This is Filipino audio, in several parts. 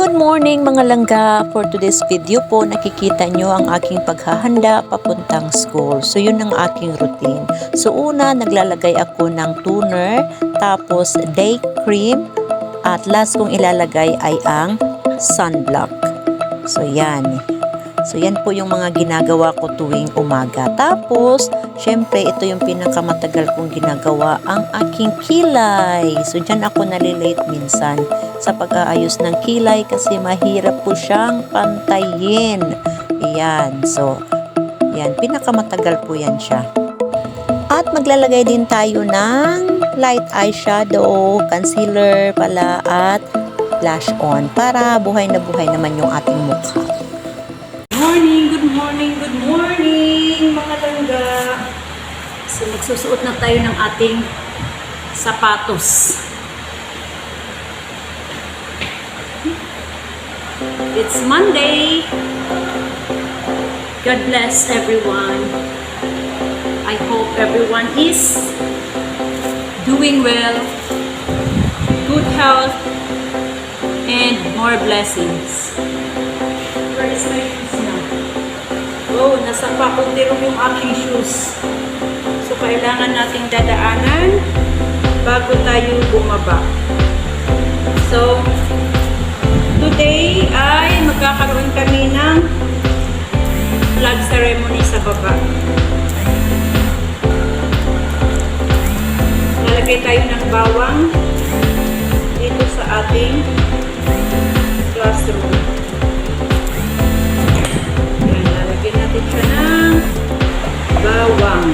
Good morning mga langga! For today's video po, nakikita nyo ang aking paghahanda papuntang school. So yun ang aking routine. So una, naglalagay ako ng toner, tapos day cream, at last kong ilalagay ay ang sunblock. So yan. So yan po yung mga ginagawa ko tuwing umaga. Tapos, syempre ito yung pinakamatagal kong ginagawa, ang aking kilay. So dyan ako nalilate minsan sa pag-aayos ng kilay kasi mahirap po siyang pantayin. Yan. So, yan. Pinakamatagal po yan siya. At maglalagay din tayo ng light eyeshadow, concealer pala, at blush on para buhay na buhay naman yung ating mukha. Good morning mga langga. So magsusuot na tayo ng ating sapatos. It's Monday. God bless everyone. I hope everyone is doing well, good health, and more blessings. Where is my shoes now? Oh, nasa faculty room yung aking shoes. So, kailangan nating dadaanan bago tayo bumaba. So, today ay magkakaroon kami ng flag ceremony sa baba. Lalagay tayo ng bawang dito sa ating classroom. Natin siya ng bawang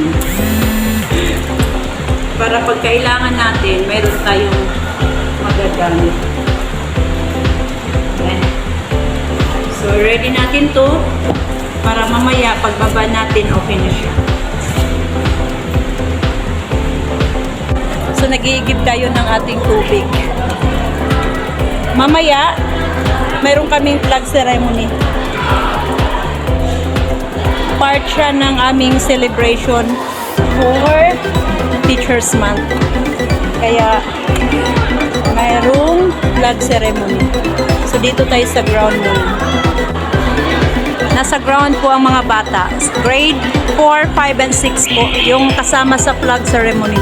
para pag kailangan natin mayroon tayong magagamit. Ayan. So ready natin to para mamaya pagbaba natin okay na siya. So nag-iigib tayo ng ating tubig. Mamaya mayroon kaming flag ceremony. Part siya ng aming celebration for Teachers Month. Kaya mayroong flag ceremony. So dito tayo sa ground muna. Nasa ground po ang mga bata. Grade 4, 5, and 6 po. Yung kasama sa flag ceremony.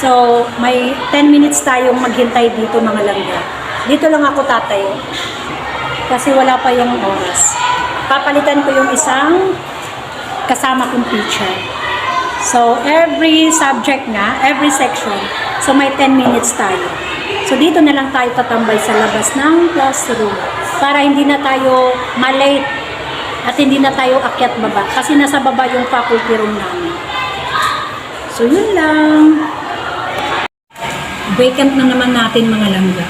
So, may 10 minutes tayong maghintay dito mga langga. Dito lang ako tatayo. Kasi wala pa yung oras. Papalitan ko yung isang kasama kong teacher. So, every subject nga, every section, so may 10 minutes tayo. So, dito na lang tayo tatambay sa labas ng classroom para hindi na tayo malate at hindi na tayo akyat baba. Kasi nasa baba yung faculty room namin. So, yun lang. Vacant na naman natin mga langga.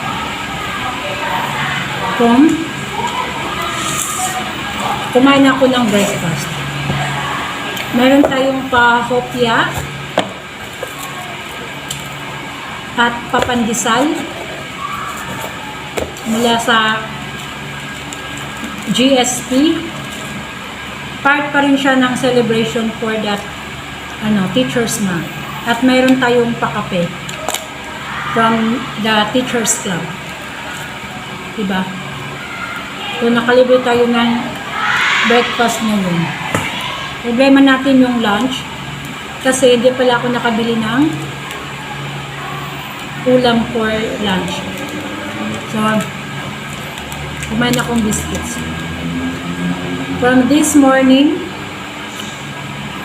Kumain ako ng breakfast. Meron tayong pa-hopya at papandisal mula sa GSP. Part pa rin siya ng celebration for that Teachers Month. At meron tayong pakape from the Teachers Club. Diba? So, nakalibre tayo ng breakfast ngayon. Problema natin yung lunch. Kasi hindi pala ako nakabili ng ulam for lunch. So, kumain akong biscuits. From this morning,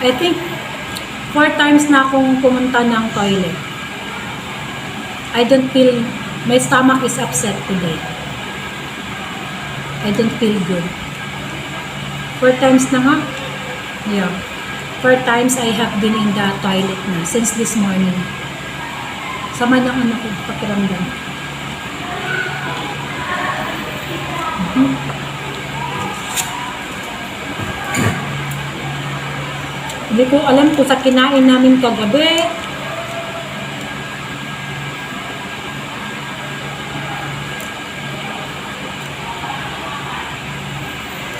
I think 4 times na akong pumunta ng toilet. I don't feel, my stomach is upset today. I don't feel good. 4 times na nga? Yeah. 4 times I have been in the toilet na since this morning. Sama ng ano ko, pakiramdam. Hindi ko alam kung sa kinain namin kagabi.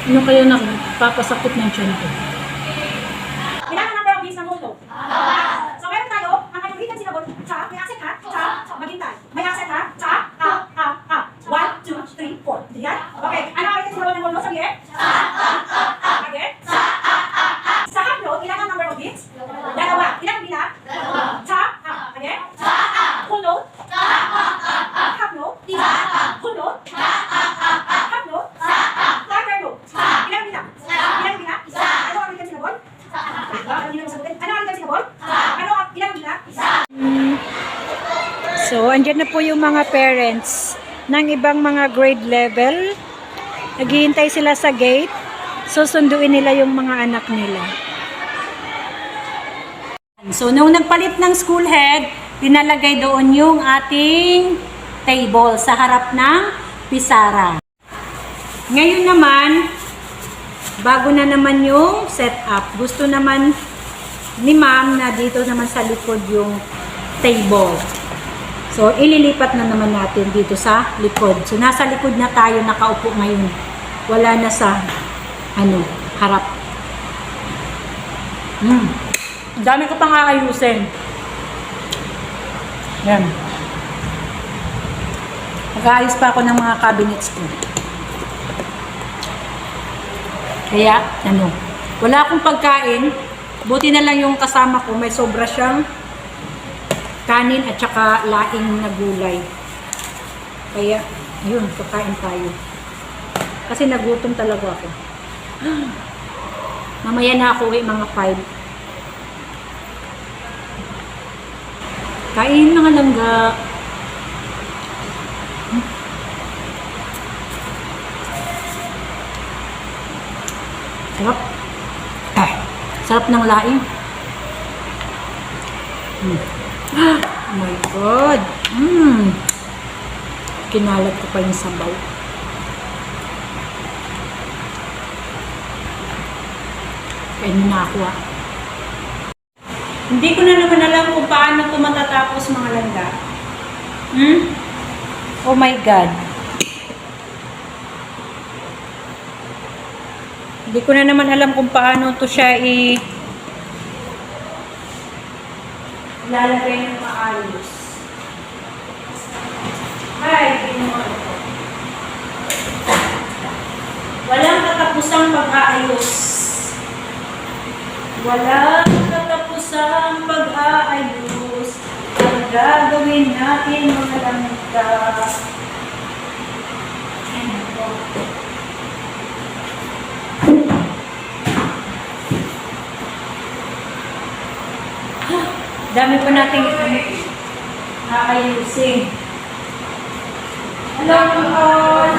Ano kaya napapasakit ng tiyan ko? Ilan ang number of bees ng mundo? So meron tayo, ang kanyang written syllable, cha, may accent ha, cha, maghintay. May accent ha, cha, ha. 1, 2, 3, 4. Hindi yan? Okay, ano ang written syllable ng mundo? Sabihin? Again? Sa haplo, ilan ang number of bees? Dalawa. Ilan ang bilang? Cha, again? Hulot? Haplo? Hulot? Haplo? Lagerlo? Ilan ang bilang? Ilan ang bilang? Ano ang written syllable? Ano ang written syllable? Ano ang ilang bilang? So, andyan na po yung mga parents ng ibang mga grade level. Naghihintay sila sa gate. Susunduin nila yung mga anak nila. So, nung nagpalit ng school head, pinalagay doon yung ating table sa harap ng pisara. Ngayon naman, bago na naman yung setup. Gusto naman ni ma'am na dito naman sa likod yung table. So, ililipat na naman natin dito sa likod. So, nasa likod na tayo nakaupo ngayon. Wala na sa, harap. Dami ko pang aayusin. Yan. Mag-aayos pa ako ng mga cabinets ko. Kaya, wala akong pagkain. Buti na lang yung kasama ko, may sobra siyang kanin at saka laing na gulay. Kaya, yun, kakain tayo. Kasi nagutom talaga ako. Mamaya na ako mga 5. Kain mga langga. Sarap. Sarap ng laing. Oh my God. Kinalat ko pa yung sabaw. Kainin na ako Hindi ko na naman alam kung paano ito matatapos mga langga. Oh my God. Hindi ko na naman alam kung paano ito siya lalagay ng maayos. Ay, ginawa ito. Walang katapusang pag-aayos. Walang katapusang pag-aayos. Ang gagawin natin mga langga. Dami pa natin aayusin. Hello all!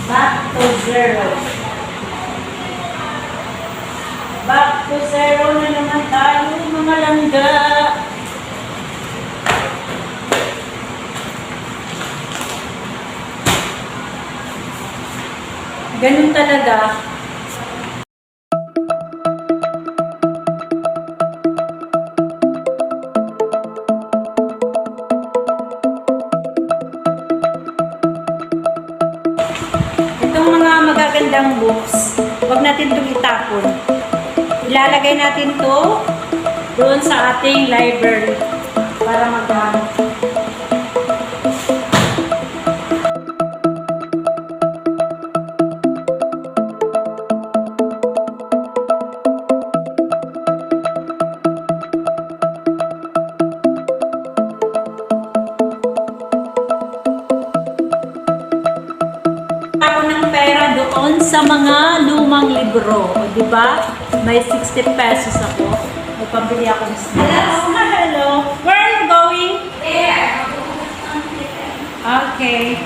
Back to zero. Back to zero na naman tayo mga langga. Ganun talaga. Magagandang books, huwag natin itong itapon. Ilalagay natin to doon sa ating library para magamit. ngayon sa mga lumang libro. O, di ba? May 60 pesos ako. May pambili akong snacks. Hello. Where are you going? There. Okay.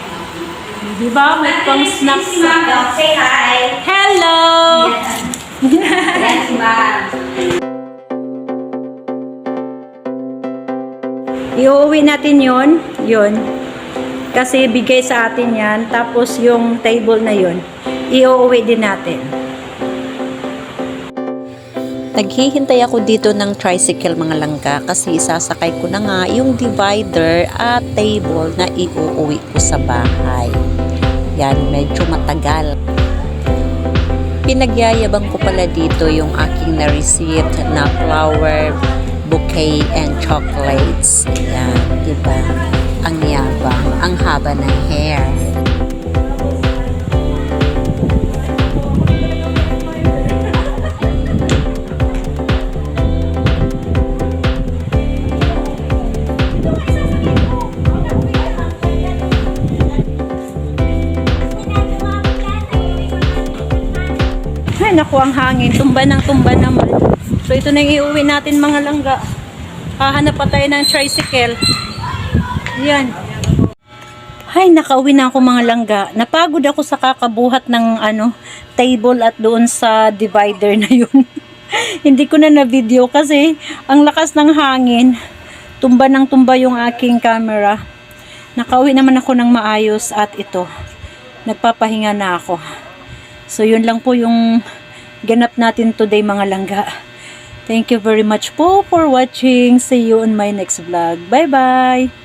Di ba? May pang snacks ako. Say hi. Hello! Yes, ma'am. Iuwi natin yun. Kasi bigay sa atin yan. Tapos yung table na yun, iuwi din natin. Naghihintay ako dito ng tricycle mga langga kasi isasakay ko na nga yung divider at table na iuuwi ko sa bahay. Yan, medyo matagal. Pinagyayabang ko pala dito yung aking na-receive na flower, bouquet, and chocolates. Yan, diba? Ang yabang, ang haba ng hair. Ay, naku, ang hangin. Tumba naman. So, ito na yung iuwi natin mga langga. Hahanap pa tayo ng tricycle. Yan. Ay, nakauwi na ako mga langga. Napagod ako sa kakabuhat ng table at doon sa divider na yun. Hindi ko na na-video kasi ang lakas ng hangin. Tumba yung aking camera. Nakauwi naman ako ng maayos at ito. Nagpapahinga na ako. So, yun lang po yung ganap natin today mga langga. Thank you very much po for watching. See you on my next vlog. Bye-bye!